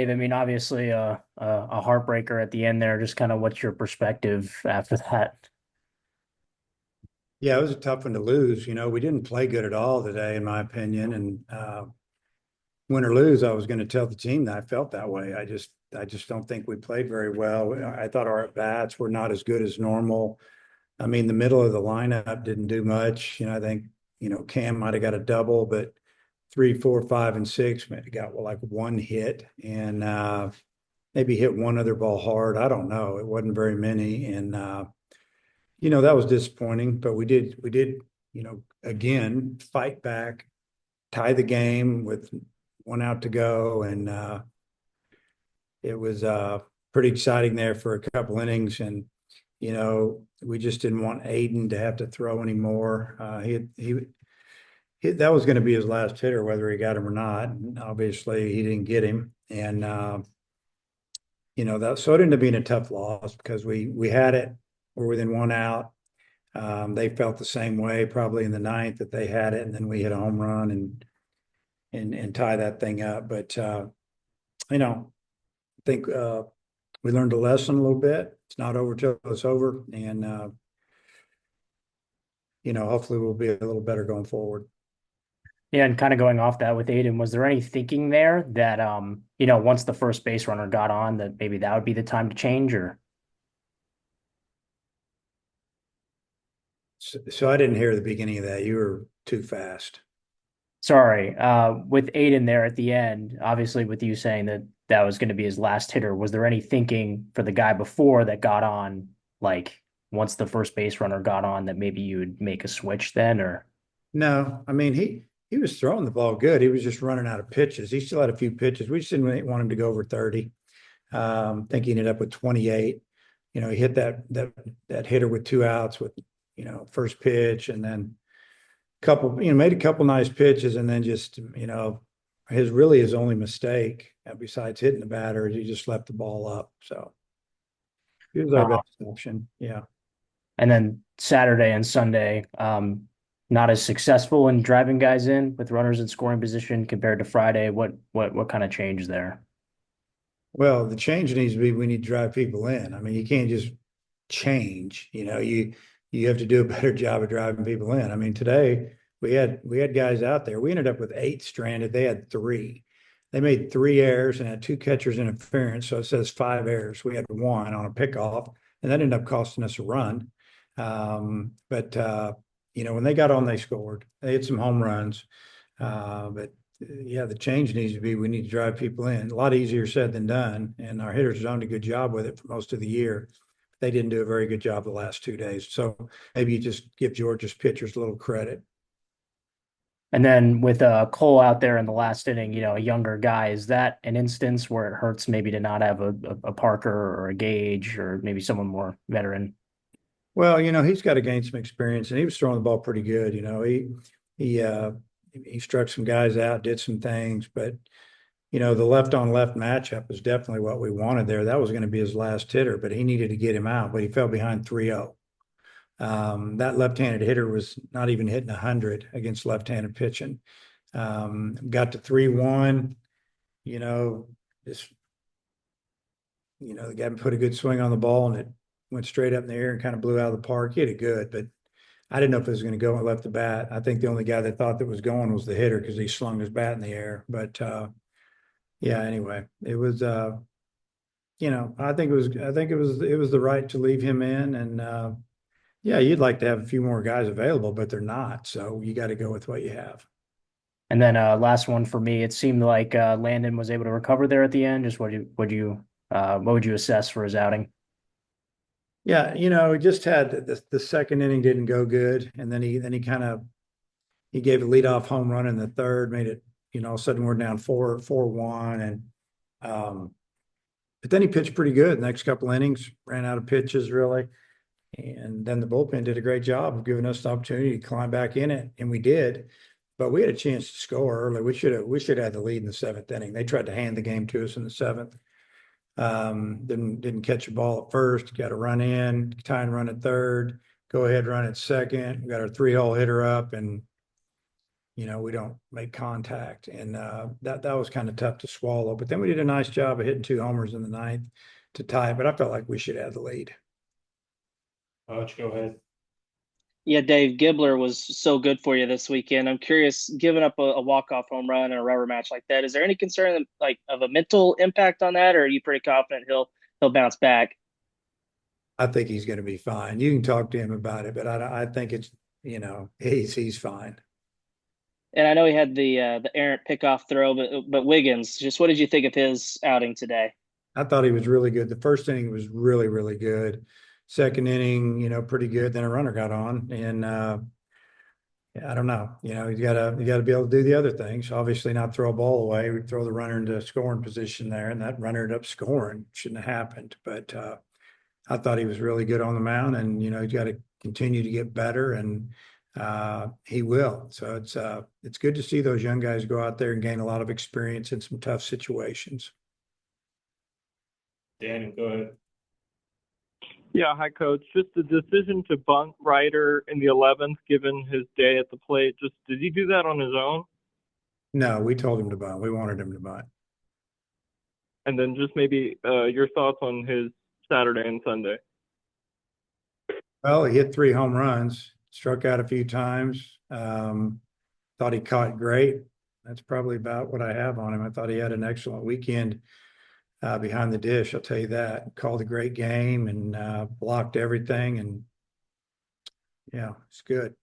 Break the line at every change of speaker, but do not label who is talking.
I mean, obviously, a heartbreaker at the end there. Just kind of what's your perspective after that?
Yeah, it was a tough one to lose. We didn't play good at all today, in my opinion. And win or lose, I was going to tell the team that I felt that way. I just don't think we played very well. I thought our at bats were not as good as normal. I mean, the middle of the lineup didn't do much. I think Cam might have got a double, but three, four, five, and six got like one hit, and maybe hit one other ball hard. I don't know. It wasn't very many, and that was disappointing. But we did, again fight back, tie the game with one out to go, and it was pretty exciting there for a couple innings. And we just didn't want Aiden to have to throw anymore. He that was going to be his last hitter, whether he got him or not. And obviously, he didn't get him, and that so it ended up being a tough loss because we had it. We're within one out. They felt the same way probably in the ninth that they had it, and then we hit a home run and tie that thing up. But I think we learned a lesson a little bit. It's not over till it's over, and hopefully we'll be a little better going forward.
Yeah, and kind of going off that with Aiden, was there any thinking there that once the first base runner got on, that maybe that would be the time to change? Or
So I didn't hear the beginning of that. You were too fast.
sorry, with Aiden there at the end, obviously with you saying that that was going to be his last hitter, was there any thinking for the guy before that got on, like once the first base runner got on, that maybe you would make a switch then? Or
No, I mean he was throwing the ball good. He was just running out of pitches. He still had a few pitches. We just didn't want him to go over 30. I think he ended up with 28. He hit that hitter with two outs with first pitch, and then couple made a couple nice pitches, and then just his only mistake besides hitting the batter is he just left the ball up. So he was our
uh,
best option. Yeah.
and then Saturday and Sunday, not as successful in driving guys in with runners in scoring position compared to Friday. What kind of change there?
Well, the change needs to be we need to drive people in. I mean, you can't just change. You have to do a better job of driving people in. I mean, today we had guys out there. We ended up with eight stranded. They had three. They made three errors and had two catchers interference. So it says five errors. We had one on a pickoff, and that ended up costing us a run. But when they got on, they scored. They had some home runs. But yeah, the change needs to be we need to drive people in. A lot easier said than done. And our hitters have done a good job with it for most of the year. They didn't do a very good job the last 2 days. So maybe you just give Georgia's pitchers a little credit.
And then with Cole out there in the last inning, a younger guy, is that an instance where it hurts maybe to not have a Parker or a Gage or maybe someone more veteran?
Well, he's got to gain some experience, and he was throwing the ball pretty good. He he struck some guys out, did some things, but the left on left matchup was definitely what we wanted there. That was going to be his last hitter, but he needed to get him out, but he fell behind 3-0. That left-handed hitter was not even hitting 100 against left-handed pitching. Got to 3-1, you know, just, the guy put a good swing on the ball, and it went straight up in the air and kind of blew out of the park. He hit it good, but I didn't know if it was going to go and left the bat. I think the only guy that thought that was going was the hitter because he slung his bat in the air. But yeah, anyway, it was I think it was the right to leave him in, and yeah, you'd like to have a few more guys available, but they're not. So you got to go with what you have.
And then last one for me, it seemed like Landon was able to recover there at the end. Just what would you assess for his outing?
Yeah, he just had the second inning didn't go good, and then he kind of he gave a leadoff home run in the third, made it all of a sudden we're down 4-1, and um, but then he pitched pretty good. The next couple innings, ran out of pitches really, and then the bullpen did a great job of giving us the opportunity to climb back in it, and we did. But we had a chance to score early. We should have had the lead in the seventh inning. They tried to hand the game to us in the seventh. Didn't catch a ball at first. Got a run in, tie and run at third. Go ahead, run at second. We got our 3-hole hitter up, and we don't make contact. And that was kind of tough to swallow. But then we did a nice job of hitting 2 homers in the ninth to tie it. But I felt like we should have the lead.
Hutch, go ahead.
Yeah, Dave Gibbler was so good for you this weekend. I'm curious, giving up a walk-off home run in a rubber match like that, is there any concern like of a mental impact on that, or are you pretty confident he'll bounce back?
I think he's going to be fine. You can talk to him about it, but I think it's, he's fine.
And I know he had the errant pickoff throw, but Wiggins, just what did you think of his outing today?
I thought he was really good. The first inning was really, really good. Second inning, pretty good. Then a runner got on, and I don't know. You gotta be able to do the other things. Obviously, not throw a ball away. We throw the runner into scoring position there, and that runner ended up scoring. Shouldn't have happened, but I thought he was really good on the mound, and he's got to continue to get better, and he will. So it's good to see those young guys go out there and gain a lot of experience in some tough situations.
Daniel, go ahead.
Yeah, hi, Coach. Just the decision to bunt Ryder in the 11th, given his day at the plate. Just did he do that on his own?
No, we told him to bunt. We wanted him to bunt.
And then just maybe your thoughts on his Saturday and Sunday.
Well, he hit 3 home runs, struck out a few times. Thought he caught great. That's probably about what I have on him. I thought he had an excellent weekend behind the dish. I'll tell you that. Called a great game and blocked everything. And yeah, it's good.